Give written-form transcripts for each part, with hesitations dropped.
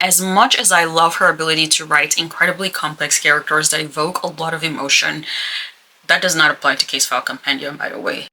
As much as I love her ability to write incredibly complex characters that evoke a lot of emotion, that does not apply to Case File Compendium, by the way.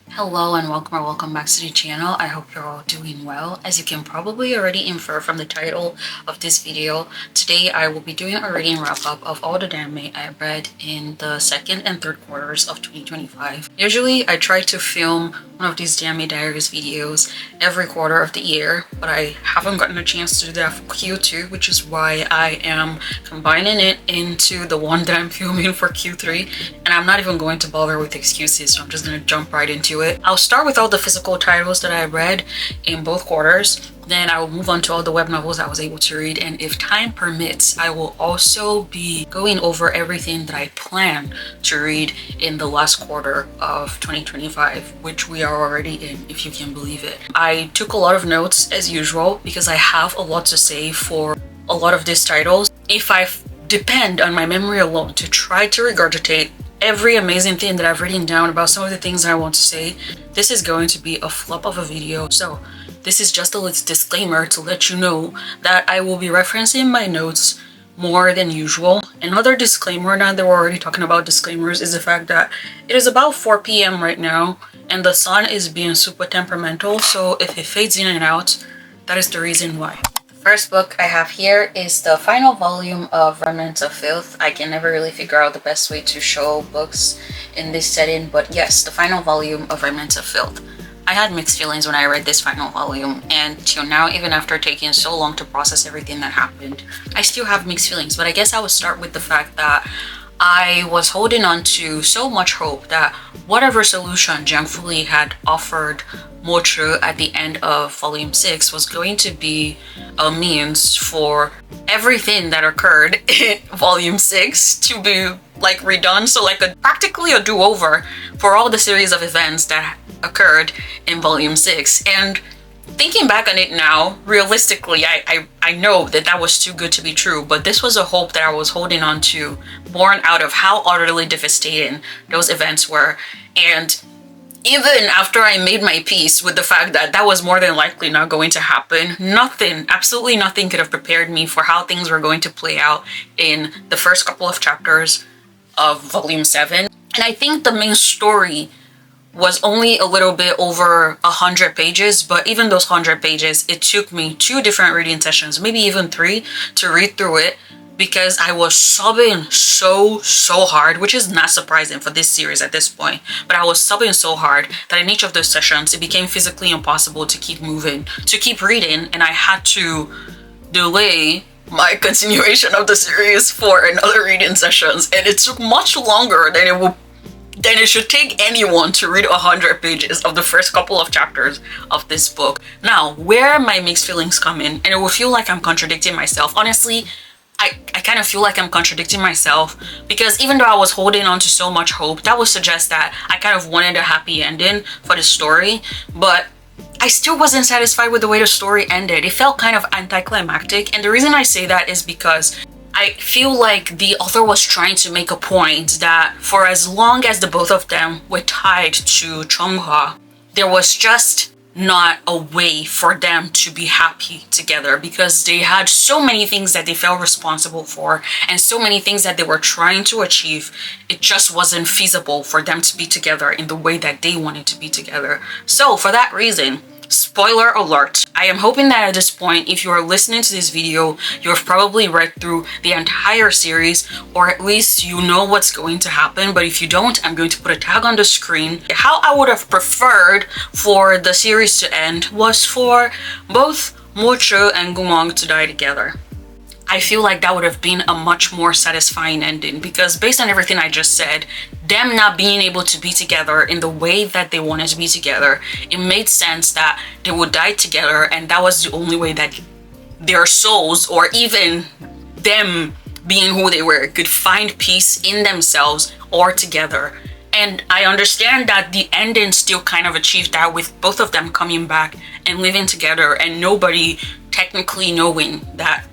Hello and welcome back to the channel. I hope you're all doing well. As you can probably already infer from the title of this video, today I will be doing a reading wrap-up of all the Danmei I read in the second and third quarters of 2025. Usually I try to film one of these Danmei Diaries videos every quarter of the year, but I haven't gotten a chance to do that for Q2, which is why I am combining it into the one that I'm filming for Q3, and I'm not even going to bother with excuses, so I'm just going to jump right into it. I'll start with all the physical titles that I read in both quarters, then I will move on to all the web novels I was able to read, and if time permits, I will also be going over everything that I plan to read in the last quarter of 2025, which we are already in, if you can believe it. I took a lot of notes as usual because I have a lot to say for a lot of these titles. If I depend on my memory alone to try to regurgitate every amazing thing that I've written down about some of the things I want to say, this is going to be a flop of a video. So this is just a little disclaimer to let you know that I will be referencing my notes more than usual. Another disclaimer, now that we're already talking about disclaimers, is the fact that it is about 4 p.m. right now and the sun is being super temperamental, so if it fades in and out, that is the reason why. First book I have here is the final volume of Remnants of Filth. I can never really figure out the best way to show books in this setting, but yes, the final volume of Remnants of Filth. I had mixed feelings when I read this final volume, and till now, even after taking so long to process everything that happened, I still have mixed feelings. But I guess I would start with the fact that I was holding on to so much hope that whatever solution 𝕤𝕉𝕚𝕚 had offered 𝕤𝕚𝕚𝕚 at the end of volume 6 was going to be a means for everything that occurred in volume 6 to be like redone, so like practically a do-over for all the series of events that occurred in volume 6. And thinking back on it now, realistically, I know that that was too good to be true, but this was a hope that I was holding on to, born out of how utterly devastating those events were. And even after I made my peace with the fact that that was more than likely not going to happen, nothing, absolutely nothing could have prepared me for how things were going to play out in the first couple of chapters of volume 7. And I think the main story was only a little bit over 100 pages, but even those 100 pages, it took me 2 different reading sessions, maybe even 3, to read through it, because I was sobbing so hard, which is not surprising for this series at this point, but I was sobbing so hard that in each of those sessions, it became physically impossible to keep moving, to keep reading, and I had to delay my continuation of the series for another reading sessions, and it took much longer than it should take anyone to read 100 pages of the first couple of chapters of this book. Now, where my mixed feelings come in, and it will feel like I'm contradicting myself. Honestly, I kind of feel like I'm contradicting myself, because even though I was holding on to so much hope, that would suggest that I kind of wanted a happy ending for the story, but I still wasn't satisfied with the way the story ended. It felt kind of anticlimactic, and the reason I say that is because I feel like the author was trying to make a point that for as long as the both of them were tied to 𝕤𝕉𝕚, there was just not a way for them to be happy together, because they had so many things that they felt responsible for and so many things that they were trying to achieve. It just wasn't feasible for them to be together in the way that they wanted to be together. So for that reason, spoiler alert, I am hoping that at this point, if you are listening to this video, you have probably read through the entire series, or at least you know what's going to happen. But if you don't, I'm going to put a tag on the screen. How I would have preferred for the series to end was for both 𝕤𝕚𝕚 and 𝕚𝕚𝕚 to die together. I feel like that would have been a much more satisfying ending, because based on everything I just said, them not being able to be together in the way that they wanted to be together, it made sense that they would die together, and that was the only way that their souls, or even them being who they were, could find peace in themselves or together. And I understand that the ending still kind of achieved that, with both of them coming back and living together and nobody technically knowing that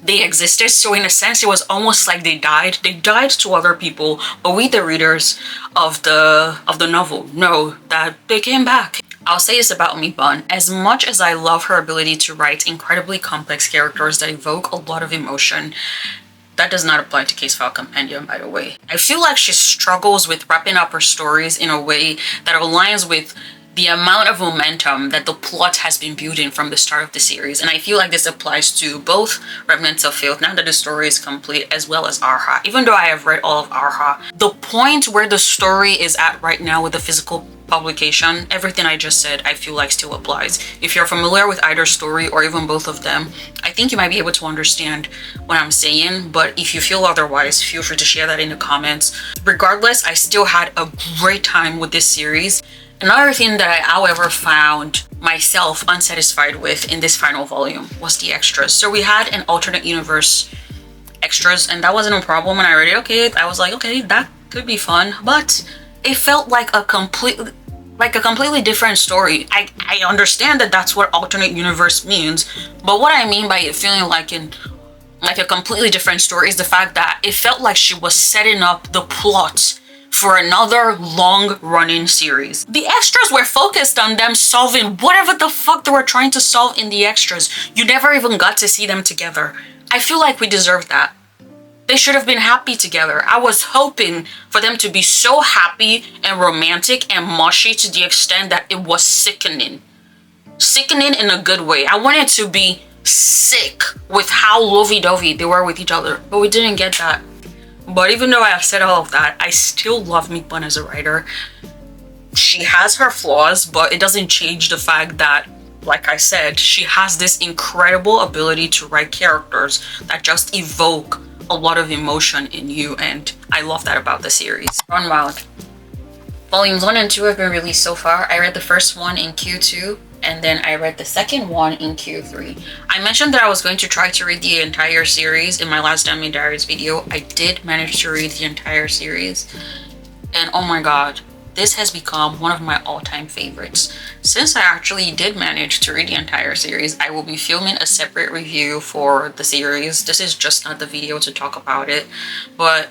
they existed. So in a sense, it was almost like they died to other people, but we, the readers of the novel, know that they came back. I'll say this about 𝕤𝕣𝕚. As much as I love her ability to write incredibly complex characters that evoke a lot of emotion, that does not apply to 𝕬𝕗𝕐 Compendium, by the way. I feel like she struggles with wrapping up her stories in a way that aligns with the amount of momentum that the plot has been building from the start of the series. And I feel like this applies to both Remnants of Filth, now that the story is complete, as well as 𝕬𝕗𝕬𝕬. Even though I have read all of 𝕬𝕬𝕬, the point where the story is at right now with the physical publication, everything I just said, I feel like still applies. If you're familiar with either story or even both of them, I think you might be able to understand what I'm saying, but if you feel otherwise, feel free to share that in the comments. Regardless, I still had a great time with this series. Another thing that I, however, found myself unsatisfied with in this final volume was the extras. So we had an alternate universe extras, and that wasn't a problem when I read it. Okay, I was like, okay, that could be fun, but it felt like a completely different story. I understand that that's what alternate universe means, but what I mean by it feeling like a completely different story is the fact that it felt like she was setting up the plot for another long-running series. The extras were focused on them solving whatever the fuck they were trying to solve in the extras. You never even got to see them together. I feel like we deserved that. They should have been happy together. I was hoping for them to be so happy and romantic and mushy to the extent that it was sickening. Sickening in a good way. I wanted to be sick with how lovey-dovey they were with each other, but we didn't get that. But even though I have said all of that, I still love 𝕤𝕣𝕚 as a writer. She has her flaws, but it doesn't change the fact that, like I said, she has this incredible ability to write characters that just evoke a lot of emotion in you, and I love that about the series. Run Wild. Volumes 1 and 2 have been released so far. I read the first one in Q2, and then I read the second one in Q3. I mentioned that I was going to try to read the entire series in my last Danmei Diaries video. I did manage to read the entire series, and oh my god, this has become one of my all-time favorites. Since I actually did manage to read the entire series, I will be filming a separate review for the series. This is just not the video to talk about it, but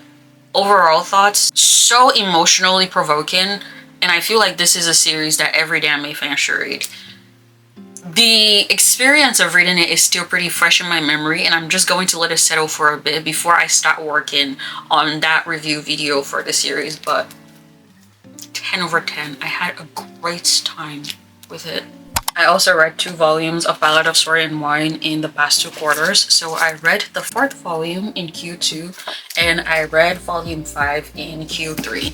overall thoughts, so emotionally provoking, and I feel like this is a series that every Danmei fan should read. The experience of reading it is still pretty fresh in my memory, and I'm just going to let it settle for a bit before I start working on that review video for the series, but 10 over 10. I had a great time with it. I also read 2 volumes of Ballad of Sword and Wine in the past 2 quarters. So I read the 4th volume in Q2 and I read volume 5 in Q3.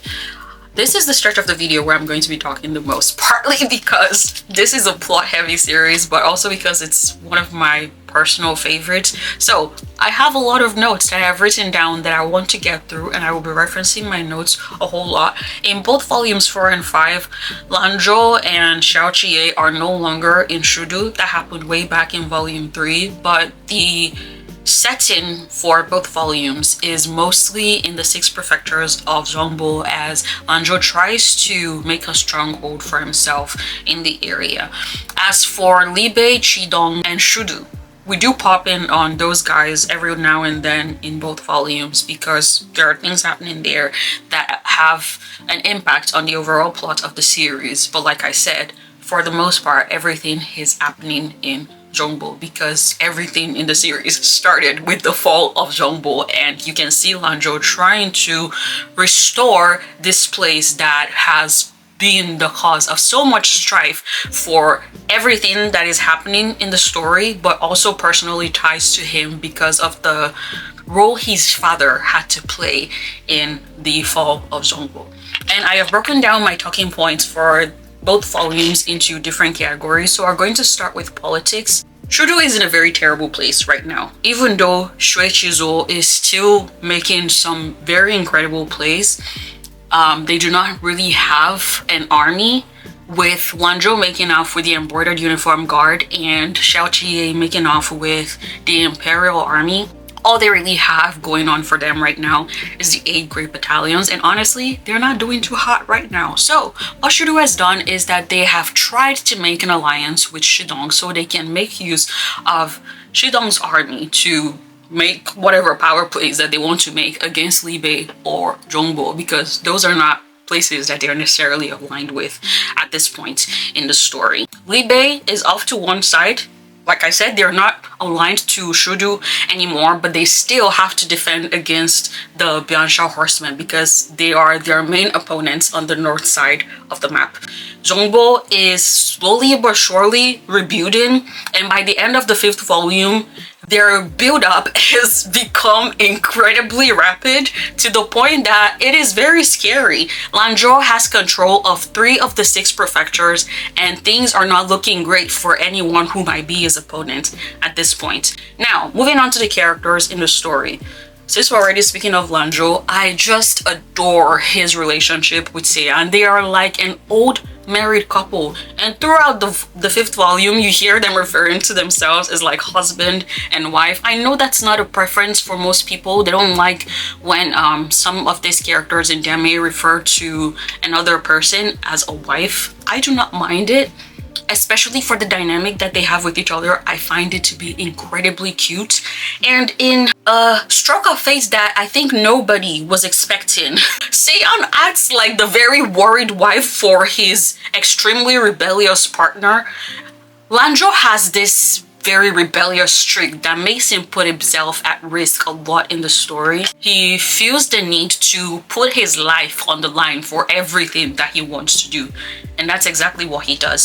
This is the stretch of the video where I'm going to be talking the most, partly because this is a plot-heavy series, but also because it's one of my personal favorites. So I have a lot of notes that I have written down that I want to get through, and I will be referencing my notes a whole lot. In both volumes 4 and 5, 𝕠𝕠𝕟 and 𝕬𝕠𝕟 in no longer in 𝕠𝕠𝕟. That happened way back in volume 3, but the setting for both volumes is mostly in the 6 prefectures of 𝕠𝕠𝕟 as 𝕠𝕠𝕟 tries to make a stronghold for himself in the area. As for 𝕤𝕚𝕚, 𝕤𝕠𝕠𝕚, and 𝕠𝕠𝕟, we do pop in on those guys every now and then in both volumes because there are things happening there that have an impact on the overall plot of the series. But like I said, for the most part, everything is happening in 𝕠𝕠𝕟 because everything in the series started with the fall of 𝕠𝕠𝕟, and you can see 𝕠𝕠𝕟 trying to restore this place that has been the cause of so much strife for everything that is happening in the story, but also personally ties to him because of the role his father had to play in the fall of 𝕠𝕠𝕟. And I have broken down my talking points for both volumes into different categories, so we're going to start with politics. 𝕠𝕠𝕟 is in a very terrible place right now. Even though 𝕬𝕬𝕬𝕚 is still making some very incredible plays, they do not really have an army, with 𝕠𝕠𝕟 making off with the embroidered uniform guard and 𝕬𝕬𝕬𝕚 making off with the Imperial Army. All they really have going on for them right now is the 8 great battalions, and honestly, they're not doing too hot right now. So what 𝕠𝕠𝕟 has done is that they have tried to make an alliance with 𝕤𝕠𝕟 so they can make use of 𝕤𝕠𝕟's army to make whatever power plays that they want to make against 𝕤𝕚𝕚 or 𝕠𝕠𝕟, because those are not places that they're necessarily aligned with at this point in the story. 𝕤𝕚𝕚 is off to one side. Like I said, they're not aligned to 𝕤𝕠𝕔𝕚 anymore, but they still have to defend against the 𝕤𝕚𝕟 horsemen because they are their main opponents on the north side of the map. 𝕤𝕚𝕚 is slowly but surely rebuilding, and by the end of the 5th volume, their build-up has become incredibly rapid to the point that it is very scary. 𝕤𝕠𝕟 has control of 3 of the 6 prefectures, and things are not looking great for anyone who might be his opponent at this point. Now, moving on to the characters in the story. Since we're already speaking of 𝕤𝕠𝕟, I just adore his relationship with 𝕤𝕚. They are like an old married couple, and throughout the 5th volume you hear them referring to themselves as like husband and wife. I know that's not a preference for most people. They don't like when some of these characters in Danmei refer to another person as a wife. I do not mind it, especially for the dynamic that they have with each other. I find it to be incredibly cute, and in a stroke of fate that I think nobody was expecting, 𝕤𝕚 acts like the very worried wife for his extremely rebellious partner. 𝕤𝕠𝕟 has this very rebellious streak that makes him put himself at risk a lot in the story. He feels the need to put his life on the line for everything that he wants to do, and that's exactly what he does.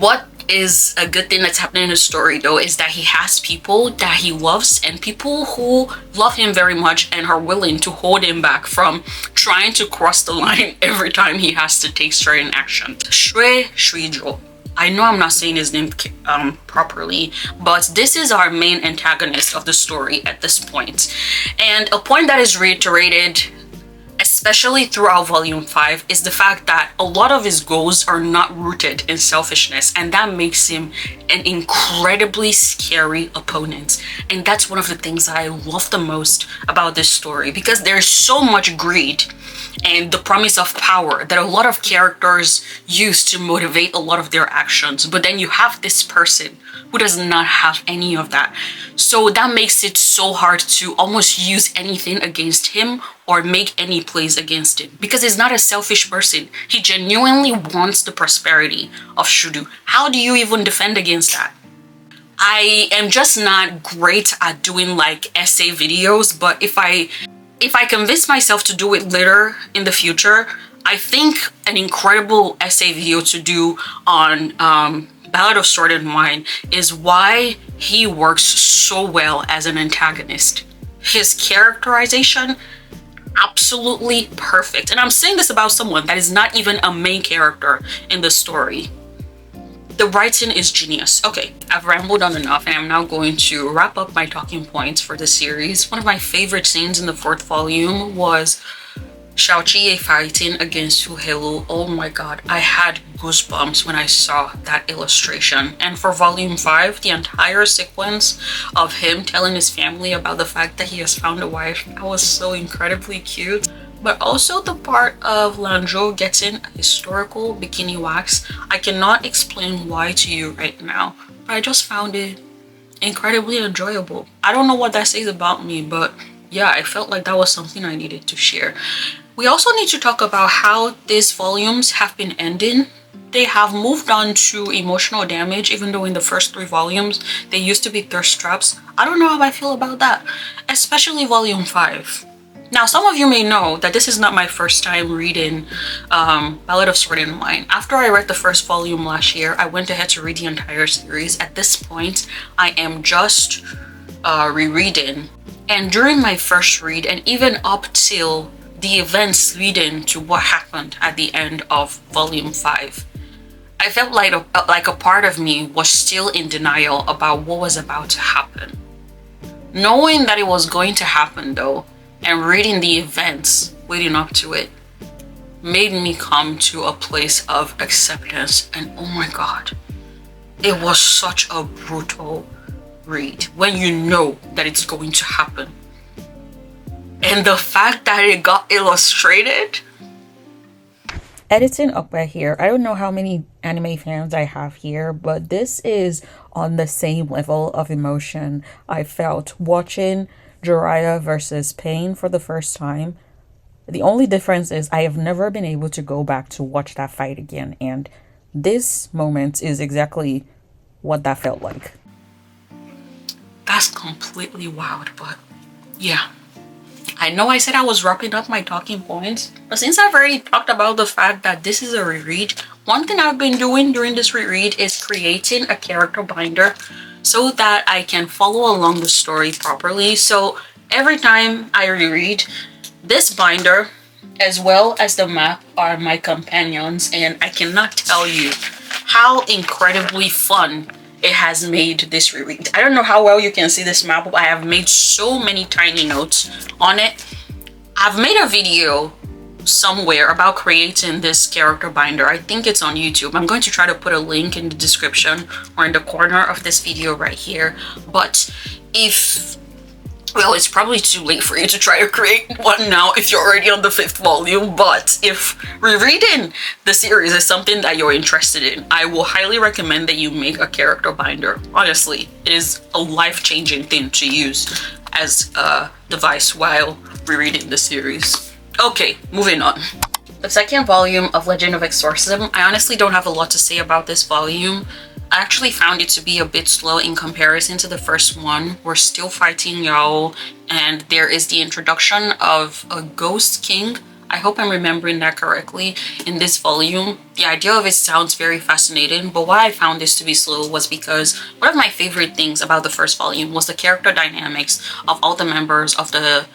What is a good thing that's happening in the story though is that he has people that he loves, and people who love him very much and are willing to hold him back from trying to cross the line every time he has to take certain action. ℍ𝕆𝕍𝕠𝕚. I know I'm not saying his name properly, but this is our main antagonist of the story at this point. And a point that is reiterated especially throughout volume 5 is the fact that a lot of his goals are not rooted in selfishness, and that makes him an incredibly scary opponent. And that's one of the things I love the most about this story, because there's so much greed and the promise of power that a lot of characters use to motivate a lot of their actions, but then you have this person who does not have any of that. So that makes it so hard to almost use anything against him or make any plays against him, because he's not a selfish person. He genuinely wants the prosperity of 𝕤𝕠𝕚. How do you even defend against that? I am just not great at doing like essay videos, but if I convince myself to do it later in the future, I think an incredible essay video to do on Ballad of Sword and Wine is why he works so well as an antagonist. His characterization, absolutely perfect. And I'm saying this about someone that is not even a main character in the story. The writing is genius. Okay, I've rambled on enough, and I'm now going to wrap up my talking points for the series. One of my favorite scenes in the 4th volume was xiaoqi fighting against ℍ𝕆𝕚𝕚. Oh my god, I had goosebumps when I saw that illustration. And for volume 5, the entire sequence of him telling his family about the fact that he has found a wife, that was so incredibly cute. But also the part of 𝕤𝕠𝕟 getting a historical bikini wax. I cannot explain why to you right now, but I just found it incredibly enjoyable. I don't know what that says about me, but yeah, I felt like that was something I needed to share. We also need to talk about how these volumes have been ending. They have moved on to emotional damage, even though in the first 3 volumes they used to be thirst traps. I don't know how I feel about that, especially volume 5. Now, some of you may know that this is not my first time reading Ballad of Sword and Wine. After I read the first volume last year, I went ahead to read the entire series. At this point, I am just rereading. And during my first read, and even up till the events leading to what happened at the end of volume 5, I felt like a part of me was still in denial about what was about to happen. Knowing that it was going to happen though, and reading the events leading up to it, made me come to a place of acceptance. And oh my god, it was such a brutal read when you know that it's going to happen. And the fact that it got illustrated. Editing up right here. I don't know how many anime fans I have here, but this is on the same level of emotion I felt watching Jiraiya versus Pain for the first time. The only difference is I have never been able to go back to watch that fight again, and this moment is exactly what that felt like. That's completely wild, but yeah. I know I said I was wrapping up my talking points, but since I've already talked about the fact that this is a reread, one thing I've been doing during this reread is creating a character binder so that I can follow along the story properly. So every time I reread, this binder as well as the map are my companions, and I cannot tell you how incredibly fun it has made this reread. I don't know how well you can see this map, but I have made so many tiny notes on it. I've made a video somewhere about creating this character binder. I think it's on YouTube. I'm going to try to put a link in the description or in the corner of this video right here. But if, well, it's probably too late for you to try to create one now if you're already on the 5th volume, but if rereading the series is something that you're interested in, I will highly recommend that you make a character binder. Honestly, it is a life-changing thing to use as a device while rereading the series. Okay, moving on. The 2nd volume of Legend of Exorcism, I honestly don't have a lot to say about this volume. I actually found it to be a bit slow in comparison to the first one. We're still fighting 𝕬𝕗, and there is the introduction of a ghost king. I hope I'm remembering that correctly in this volume. The idea of it sounds very fascinating, but why I found this to be slow was because one of my favorite things about the first volume was the character dynamics of all the members of the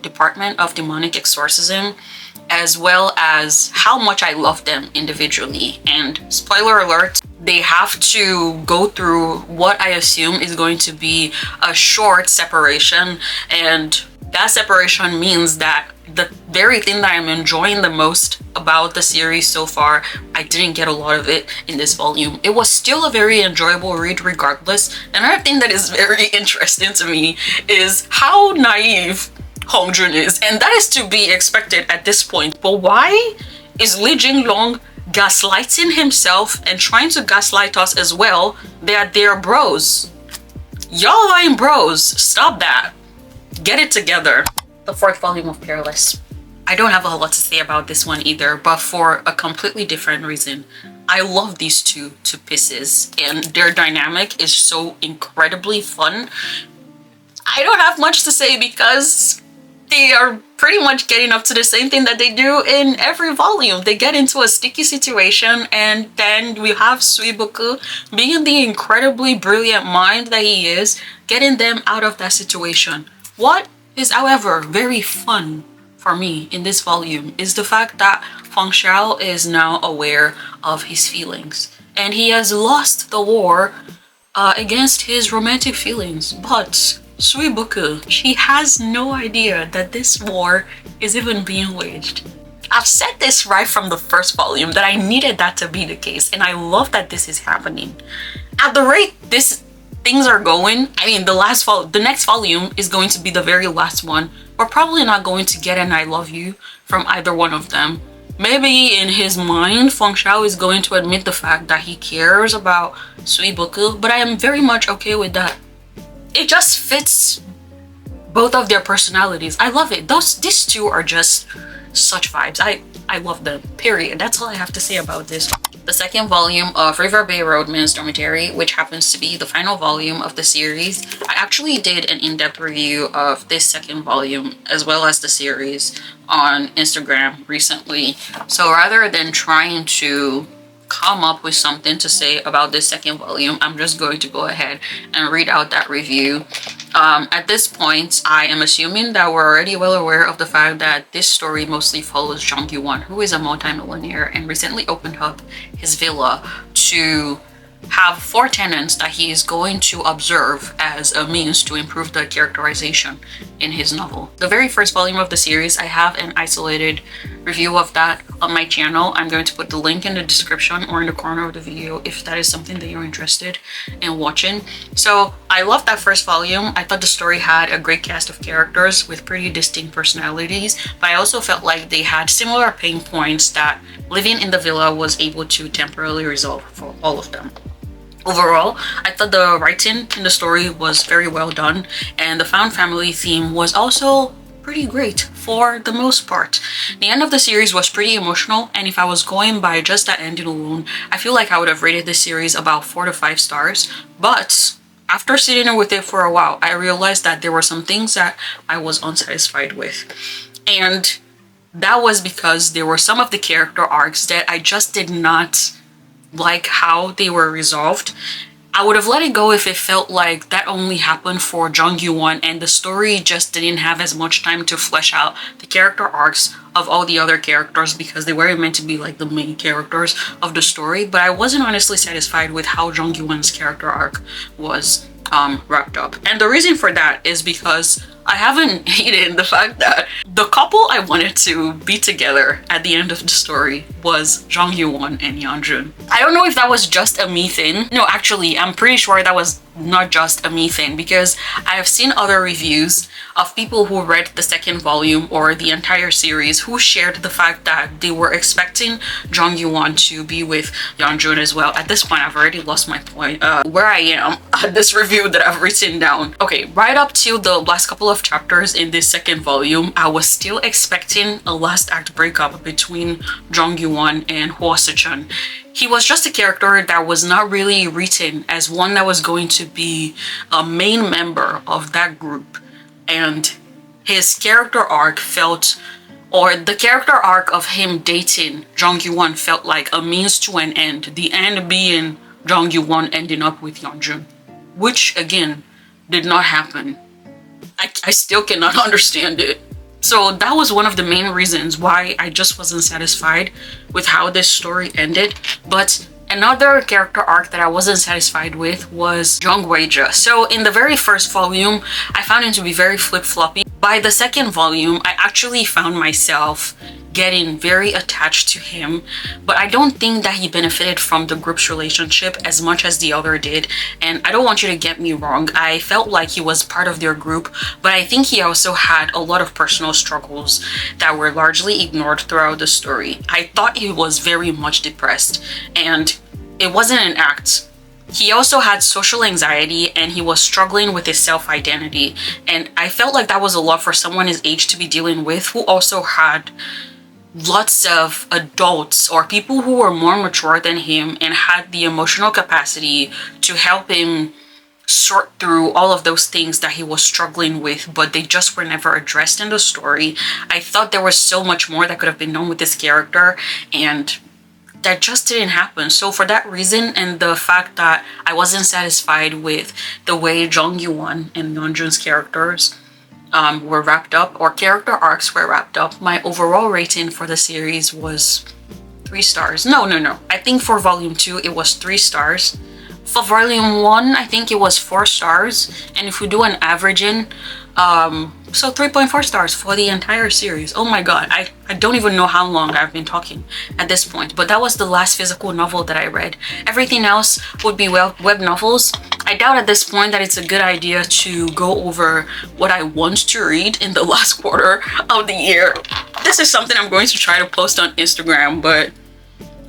Department of Demonic Exorcism, as well as how much I love them individually. And spoiler alert, they have to go through what I assume is going to be a short separation, and that separation means that the very thing that I'm enjoying the most about the series so far, I didn't get a lot of it in this volume. It was still a very enjoyable read regardless. Another thing that is very interesting to me is how naive ℍ𝕆𝕚 is, and that is to be expected at this point. But why is 𝕤𝕚𝕚𝕚 gaslighting himself and trying to gaslight us as well that they're bros? Y'all ain't bros. Stop that. Get it together. The 4th volume of Peerless. I don't have a lot to say about this one either, but for a completely different reason. I love these two to pieces, and their dynamic is so incredibly fun. I don't have much to say because they are pretty much getting up to the same thing that they do in every volume. They get into a sticky situation, and then we have 𝕤𝕚𝕚𝕚 being the incredibly brilliant mind that he is, getting them out of that situation. What is, however, very fun for me in this volume is the fact that ℍ𝕆𝕚𝕚 is now aware of his feelings, and he has lost the war against his romantic feelings. But 𝕤𝕚𝕚𝕚, she has no idea that this war is even being waged. I've said this right from the first volume that I needed that to be the case, and I love that this is happening. At the rate things are going, I mean, the next volume is going to be the very last one. We're probably not going to get an I love you from either one of them. Maybe in his mind, ℍ𝕆𝕚𝕚 is going to admit the fact that he cares about 𝕤𝕚𝕚𝕚, but I am very much okay with that. It just fits both of their personalities. I love it. These two are just such vibes. I love them, period. That's all I have to say about this. The 2nd volume of Riverbay Roadman's Dormitory, which happens to be the final volume of the series. I actually did an in-depth review of this 2nd volume as well as the series on Instagram recently. So rather than trying to come up with something to say about this 2nd volume, I'm just going to go ahead and read out that review. At this point, I am assuming that we're already well aware of the fact that this story mostly follows Jung Gi-won, who is a multi-millionaire and recently opened up his villa to have 4 tenants that he is going to observe as a means to improve the characterization in his novel. The very first volume of the series, I have an isolated review of that on my channel. I'm going to put the link in the description or in the corner of the video if that is something that you're interested in watching. So I loved that first volume. I thought the story had a great cast of characters with pretty distinct personalities, but I also felt like they had similar pain points that living in the villa was able to temporarily resolve for all of them. Overall, I thought the writing in the story was very well done, and the found family theme was also pretty great for the most part. The end of the series was pretty emotional, and if I was going by just that ending alone, I feel like I would have rated this series about 4 to 5 stars. But after sitting with it for a while, I realized that there were some things that I was unsatisfied with. And that was because there were some of the character arcs that I just did not like how they were resolved. I would have let it go if it felt like that only happened for Jung-Won and the story just didn't have as much time to flesh out the character arcs of all the other characters because they weren't meant to be like the main characters of the story. But I wasn't honestly satisfied with how Jung-Won's character arc was wrapped up. And the reason for that is because I haven't hated the fact that the couple I wanted to be together at the end of the story was Jung-Won and Yeonjun. I don't know if that was just a me thing. No, actually, I'm pretty sure that was not just a me thing because I have seen other reviews of people who read the second volume or the entire series who shared the fact that they were expecting Jung-Won to be with Yeonjun as well. At this point, I've already lost my point where I am at this review that I've written down. Okay, right up till the last couple of chapters in this second volume, I was still expecting a last act breakup between Jung-Won and Hwa-se-chun. He was just a character that was not really written as one that was going to be a main member of that group. And his character arc felt, or the character arc of him dating Jung-Won felt like a means to an end. The end being Jung-Won ending up with Yeonjun, which again did not happen. I still cannot understand it. So that was one of the main reasons why I just wasn't satisfied with how this story ended. But another character arc that I wasn't satisfied with was Jung Wei-je. So in the very first volume, I found him to be very flip-floppy. By the second volume, I actually found myself getting very attached to him, but I don't think that he benefited from the group's relationship as much as the other did. And I don't want you to get me wrong, I felt like he was part of their group, but I think he also had a lot of personal struggles that were largely ignored throughout the story. I thought he was very much depressed, and it wasn't an act. He also had social anxiety and he was struggling with his self-identity, and I felt like that was a lot for someone his age to be dealing with, who also had lots of adults or people who were more mature than him and had the emotional capacity to help him sort through all of those things that he was struggling with, but they just were never addressed in the story. I thought there was so much more that could have been done with this character, and that just didn't happen. So for that reason, and the fact that I wasn't satisfied with the way Jung-Won and Yeonjun's characters were wrapped up, or character arcs were wrapped up, my overall rating for the series was 3 stars. No. I think for volume 2 it was 3 stars. For volume 1, I think it was 4 stars. And if we do an averaging, so 3.4 stars for the entire series. Oh my god, I don't even know how long I've been talking at this point, but that was the last physical novel that I read. Everything else would be web novels. I doubt at this point that it's a good idea to go over what I want to read in the last quarter of the year. This is something I'm going to try to post on Instagram, but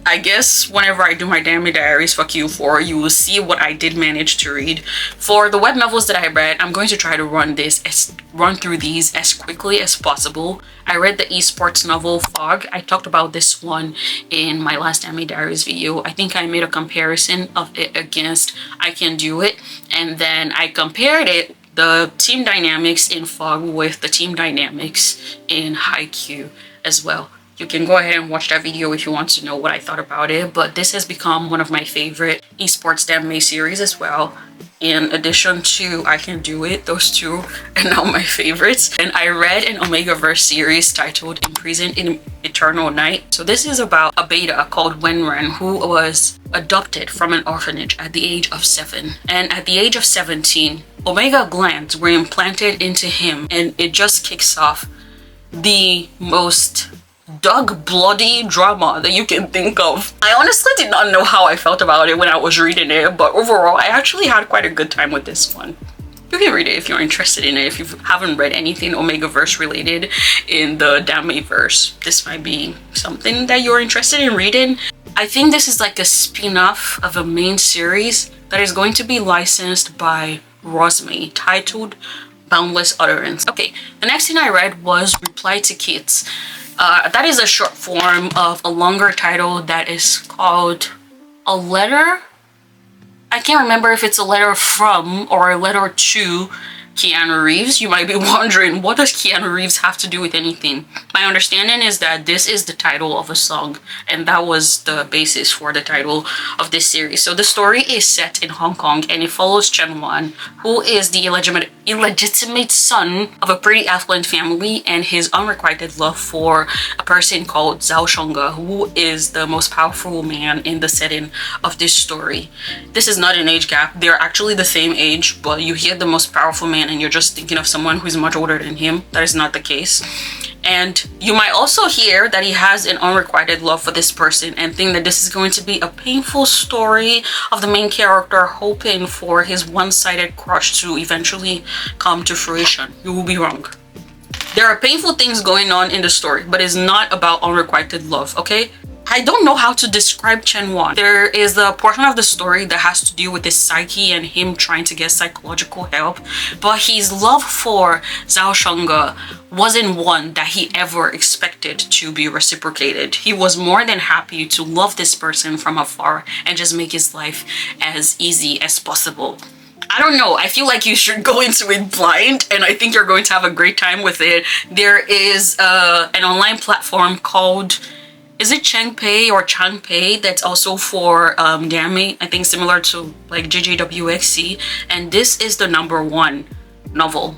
I guess whenever I do my Danmei Diaries for Q4, you will see what I did manage to read. For the web novels that I read, I'm going to try to run through these as quickly as possible. I read the esports novel Fog. I talked about this one in my last Danmei Diaries video. I think I made a comparison of it against I Can Do It, and then I compared it, the team dynamics in Fog with the team dynamics in Haikyuu as well. You can go ahead and watch that video if you want to know what I thought about it, but this has become one of my favorite esports Danmei series as well. In addition to I Can Do It, those two are now my favorites. And I read an 𝕤𝕗𝕬𝕝 series titled Imprisoned in Eternal Night. So this is about a beta called Wenren who was adopted from an orphanage at the age of 7. And at the age of 17, omega glands were implanted into him, and it just kicks off the most bloody drama that you can think of. I honestly did not know how I felt about it when I was reading it, but overall I actually had quite a good time with this one. You can read it if you're interested in it. If you haven't read anything 𝕤𝕗𝕬𝕝 related in the Danmei verse, this might be something that you're interested in reading. I think this is like a spin-off of a main series that is going to be licensed by Rosme titled Boundless Utterance. Okay, the next thing I read was Reply to Kids. That is a short form of a longer title that is called A Letter. I can't remember if it's a letter from or a letter to Keanu Reeves. You might be wondering, what does Keanu Reeves have to do with anything? My understanding is that this is the title of a song, and that was the basis for the title of this series. So the story is set in Hong Kong, and it follows Chen Wan, who is the illegitimate son of a pretty affluent family, and his unrequited love for a person called 𝕬𝕬𝕬𝕬, who is the most powerful man in the setting of this story. This is not an age gap. They're actually the same age, but you hear the most powerful man and you're just thinking of someone who's much older than him. That is not the case. And you might also hear that he has an unrequited love for this person and think that this is going to be a painful story of the main character hoping for his one-sided crush to eventually come to fruition. You will be wrong. There are painful things going on in the story, but it's not about unrequited love, okay? I don't know how to describe Chen Wan. There is a portion of the story that has to do with his psyche and him trying to get psychological help, but his love for 𝕬𝕬𝕬𝕬 wasn't one that he ever expected to be reciprocated. He was more than happy to love this person from afar and just make his life as easy as possible. I don't know, I feel like you should go into it blind, and I think you're going to have a great time with it. There is an online platform called, is it 𝕤𝕚𝕚 or 𝕬𝕚𝕚, that's also for Danmei, I think similar to like 𝕬𝕬𝕬𝕬𝕬, and this is the #1 novel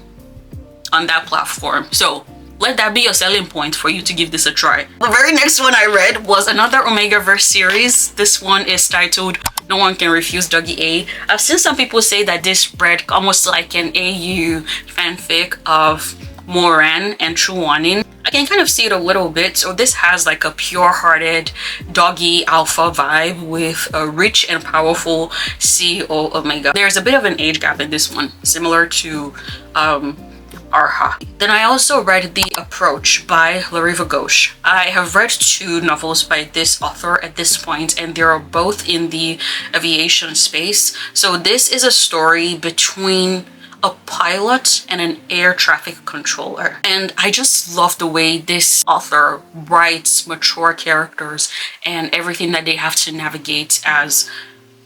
on that platform. So let that be a selling point for you to give this a try. The very next one I read was another 𝕤𝕚𝕬𝕬 series. This one is titled No One Can Refuse 𝕬𝕬𝕬𝕬. I've seen some people say that this read almost like an AU fanfic of Moran and True Warning. I can kind of see it a little bit. So this has like a pure-hearted doggy alpha vibe with a rich and powerful 𝕬𝕬𝕬𝕬. There's a bit of an age gap in this one, similar to 𝕬𝕬𝕬𝕬𝕬. Then I also read The Approach by Riverbay. I have read 2 novels by this author at this point, and they are both in the aviation space. So this is a story between a pilot and an air traffic controller, and I just love the way this author writes mature characters and everything that they have to navigate as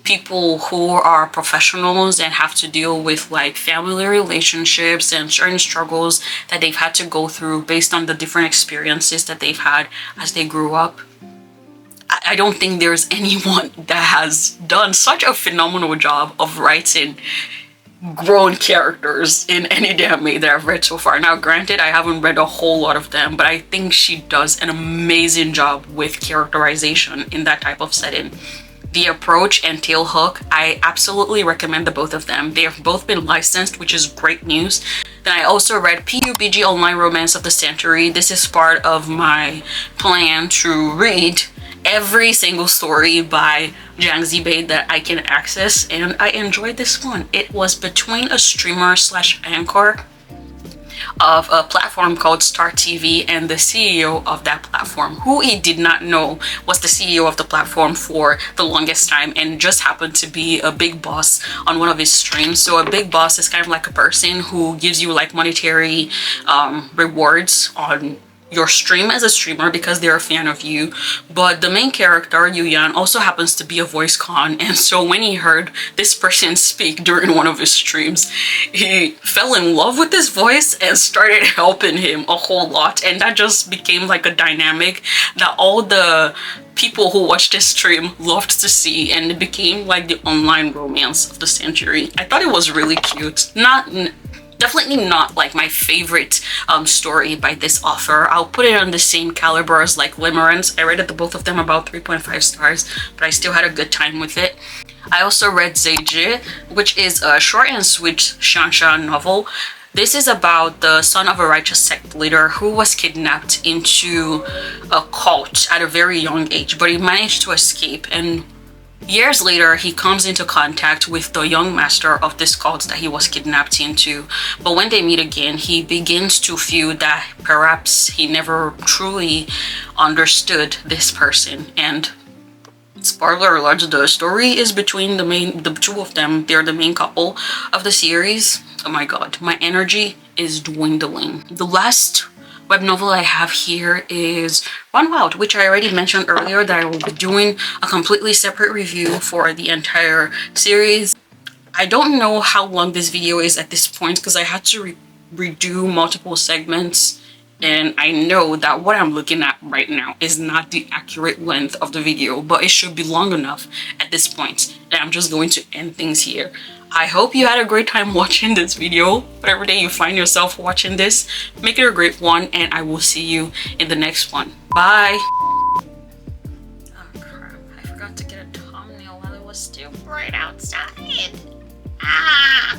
people who are professionals and have to deal with like family relationships and certain struggles that they've had to go through based on the different experiences that they've had as they grew up. I don't think there's anyone that has done such a phenomenal job of writing grown characters in any Danmei that I've read so far. Now granted, I haven't read a whole lot of them, but I think she does an amazing job with characterization in that type of setting. The Approach and 𝕤𝕠𝕬𝕬𝕬𝕬, I absolutely recommend the both of them. They have both been licensed, which is great news. Then I also read PUBG Online Romance of the Century. This is part of my plan to read every single story by Zhang Zibei that I can access, and I enjoyed this one. It was between a streamer / anchor of a platform called Star TV and the CEO of that platform, who he did not know was the CEO of the platform for the longest time and just happened to be a big boss on one of his streams. So a big boss is kind of like a person who gives you like monetary rewards on your stream as a streamer because they're a fan of you. But the main character, Yuyan, also happens to be a voice con, and so when he heard this person speak during one of his streams, he fell in love with his voice and started helping him a whole lot, and that just became like a dynamic that all the people who watched this stream loved to see, and it became like the online romance of the century. I thought it was really cute. Definitely not like my favorite story by this author. I'll put it on the same caliber as like Limerence. I rated the both of them about 3.5 stars, but I still had a good time with it. I also read 𝕤𝕬𝕬𝕬𝕬, which is a short and sweet xianxia novel. This is about the son of a righteous sect leader who was kidnapped into a cult at a very young age, but he managed to escape, and years later, he comes into contact with the young master of this cult that he was kidnapped into. But when they meet again, he begins to feel that perhaps he never truly understood this person. And Spoiler alert, the story is between the two of them. They're the main couple of the series. Oh my god, my energy is dwindling. The last web novel I have here is Run Wild, which I already mentioned earlier that I will be doing a completely separate review for the entire series. I don't know how long this video is at this point because I had to redo multiple segments, and I know that what I'm looking at right now is not the accurate length of the video, but it should be long enough at this point. And I'm just going to end things here. I hope you had a great time watching this video. Whatever day you find yourself watching this, make it a great one, and I will see you in the next one. Bye. Oh crap, I forgot to get a thumbnail while it was still bright outside. Ah!